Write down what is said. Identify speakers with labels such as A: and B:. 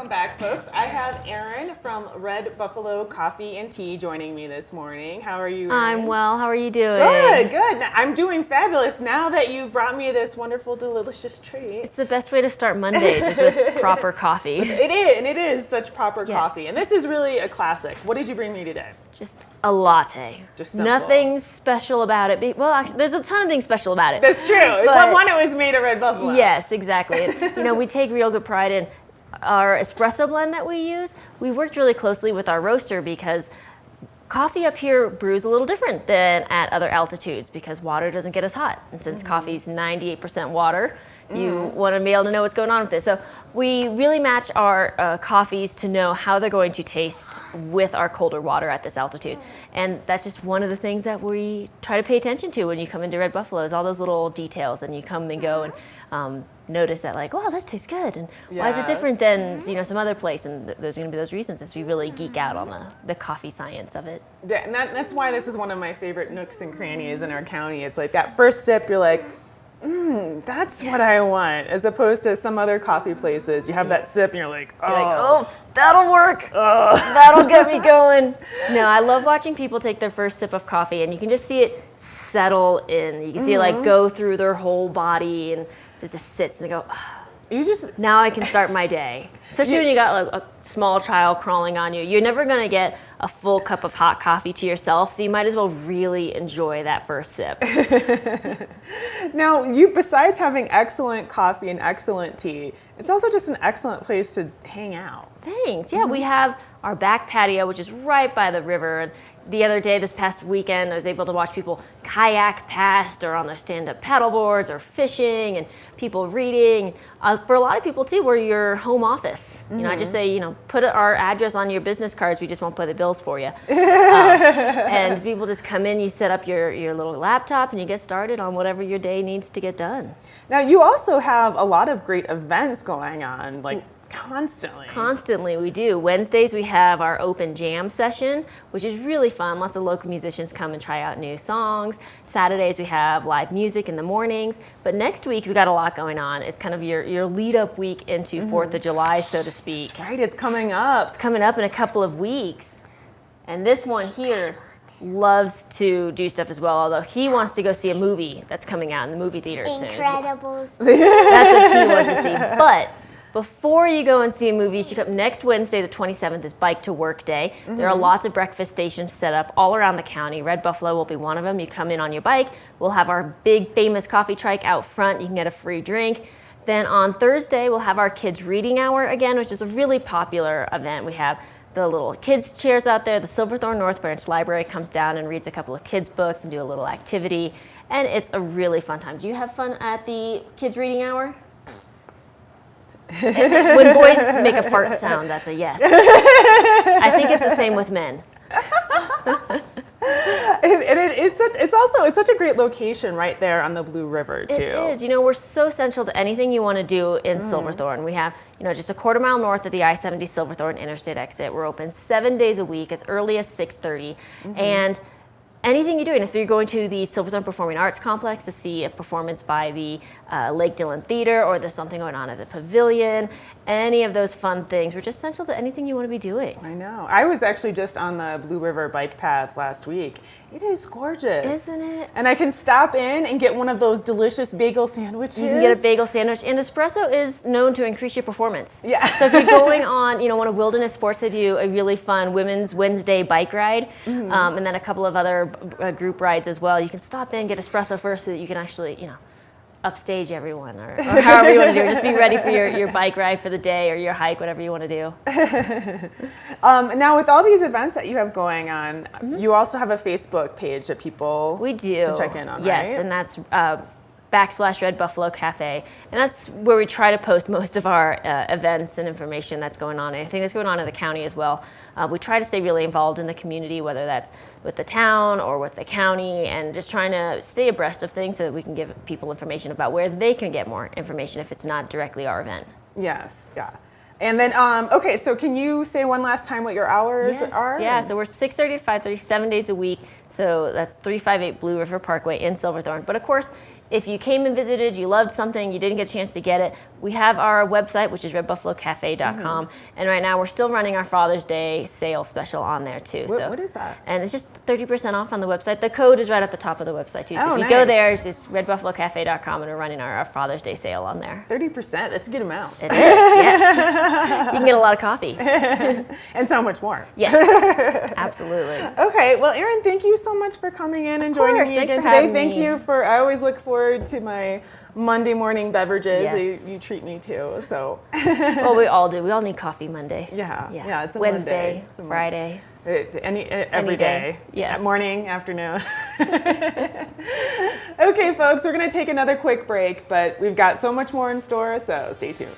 A: welcome back, folks. I have Erin from Red Buffalo Coffee and Tea joining me this morning. How are you, Erin?
B: I'm well. How are you doing?
A: Good, good. I'm doing fabulous now that you've brought me this wonderful, delicious treat.
B: It's the best way to start Mondays is with proper coffee.
A: It is, and it is such proper coffee. And this is really a classic. What did you bring me today?
B: Just a latte.
A: Just simple.
B: Nothing special about it. Well, actually, there's a ton of things special about it.
A: That's true.
B: But
A: One, it was made at Red Buffalo.
B: Yes, exactly. We take real good pride in our espresso blend that we use. We worked really closely with our roaster because coffee up here brews a little different than at other altitudes because water doesn't get as hot. And since coffee's 98% water, you want to be able to know what's going on with it. So we really match our coffees to know how they're going to taste with our colder water at this altitude. And that's just one of the things that we try to pay attention to when you come into Red Buffalo is all those little details, and you come and go and notice that, like, oh, this tastes good, and why is it different than some other place? And there's going to be those reasons as we really geek out on the coffee science of it.
A: Yeah, and that's why this is one of my favorite nooks and crannies in our county. It's like that first sip, you're like, that's what I want, as opposed to some other coffee places. You have that sip and you're like,
B: oh, that'll work. That'll get me going. No, I love watching people take their first sip of coffee, and you can just see it settle in. You can see it like go through their whole body, and it just sits, and they go, now I can start my day. Especially when you got like a small child crawling on you. You're never going to get a full cup of hot coffee to yourself, so you might as well really enjoy that first sip.
A: Now, besides having excellent coffee and excellent tea, it's also just an excellent place to hang out.
B: Thanks. Yeah, we have our back patio, which is right by the river. The other day, this past weekend, I was able to watch people kayak past or on their stand-up paddle boards or fishing, and people reading. For a lot of people, too, we're your home office. I just say, put our address on your business cards. We just won't pay the bills for you. And people just come in, you set up your little laptop, and you get started on whatever your day needs to get done.
A: Now, you also have a lot of great events going on, constantly.
B: Constantly, we do. Wednesdays, we have our open jam session, which is really fun. Lots of local musicians come and try out new songs. Saturdays, we have live music in the mornings. But next week, we've got a lot going on. It's kind of your lead-up week into 4th of July, so to speak.
A: That's right. It's coming up.
B: It's coming up in a couple of weeks. And this one here loves to do stuff as well, although he wants to go see a movie that's coming out in the movie theater soon.
C: Incredibles.
B: That's what he wants to see. But before you go and see a movie, you should come next Wednesday, the 27th, is Bike to Work Day. There are lots of breakfast stations set up all around the county. Red Buffalo will be one of them. You come in on your bike. We'll have our big famous coffee trike out front. You can get a free drink. Then on Thursday, we'll have our kids reading hour again, which is a really popular event. We have the little kids chairs out there. The Silverthorne North Branch Library comes down and reads a couple of kids' books and do a little activity. And it's a really fun time. Do you have fun at the kids reading hour? When boys make a fart sound, that's a yes. I think it's the same with men.
A: It's such a great location right there on the Blue River too.
B: It is. We're so central to anything you want to do in Silverthorne. We have, just a quarter mile north of the I-70 Silverthorne interstate exit. We're open 7 days a week, as early as 6:30, and anything you do, and if you're going to the Silverthorne Performing Arts Complex to see a performance by the Lake Dillon Theater, or there's something going on at the Pavilion, any of those fun things, we're just central to anything you want to be doing.
A: I know. I was actually just on the Blue River bike path last week. It is gorgeous.
B: Isn't it?
A: And I can stop in and get one of those delicious bagel sandwiches.
B: You can get a bagel sandwich, and espresso is known to increase your performance.
A: Yeah.
B: So if you're going on, one of Wilderness Sports, they do a really fun Women's Wednesday bike ride, and then a couple of other group rides as well. You can stop in, get espresso first so that you can actually, upstage everyone, or however you want to do it. Just be ready for your bike ride for the day, or your hike, whatever you want to do.
A: Now, with all these events that you have going on, you also have a Facebook page that people can check in on,
B: yes,
A: right?
B: And that's /Red Buffalo Cafe, and that's where we try to post most of our events and information that's going on. Anything that's going on in the county as well. We try to stay really involved in the community, whether that's with the town or with the county, and just trying to stay abreast of things so that we can give people information about where they can get more information if it's not directly our event.
A: Yes, yeah. And then, okay, so can you say one last time what your hours are?
B: Yeah, so we're 6:30 to 5:30, 7 days a week. So that's 358 Blue River Parkway in Silverthorne. But of course, if you came and visited, you loved something, you didn't get a chance to get it, we have our website, which is redbuffalocafe.com. And right now we're still running our Father's Day sale special on there too.
A: What is that?
B: And it's just 30% off on the website. The code is right at the top of the website too. So
A: Oh,
B: if you go
A: nice.
B: there, it's just redbuffalocafe.com, and we're running our Father's Day sale on there.
A: 30%, that's a good amount.
B: It is, yes. You can get a lot of coffee.
A: And so much more.
B: Yes, absolutely.
A: Okay, well, Erin, thank you so much for coming in and joining
B: course,
A: me
B: thanks
A: again
B: for
A: today.
B: having
A: Thank
B: me.
A: you for, I always look forward to my Monday morning beverages.
B: Yes.
A: You treat me too, so.
B: Well, we all do. We all need coffee Monday.
A: Yeah, it's a
B: Wednesday,
A: Monday. It's a
B: Friday.
A: Every day.
B: Yes.
A: Morning, afternoon. Okay, folks, we're going to take another quick break, but we've got so much more in store, so stay tuned.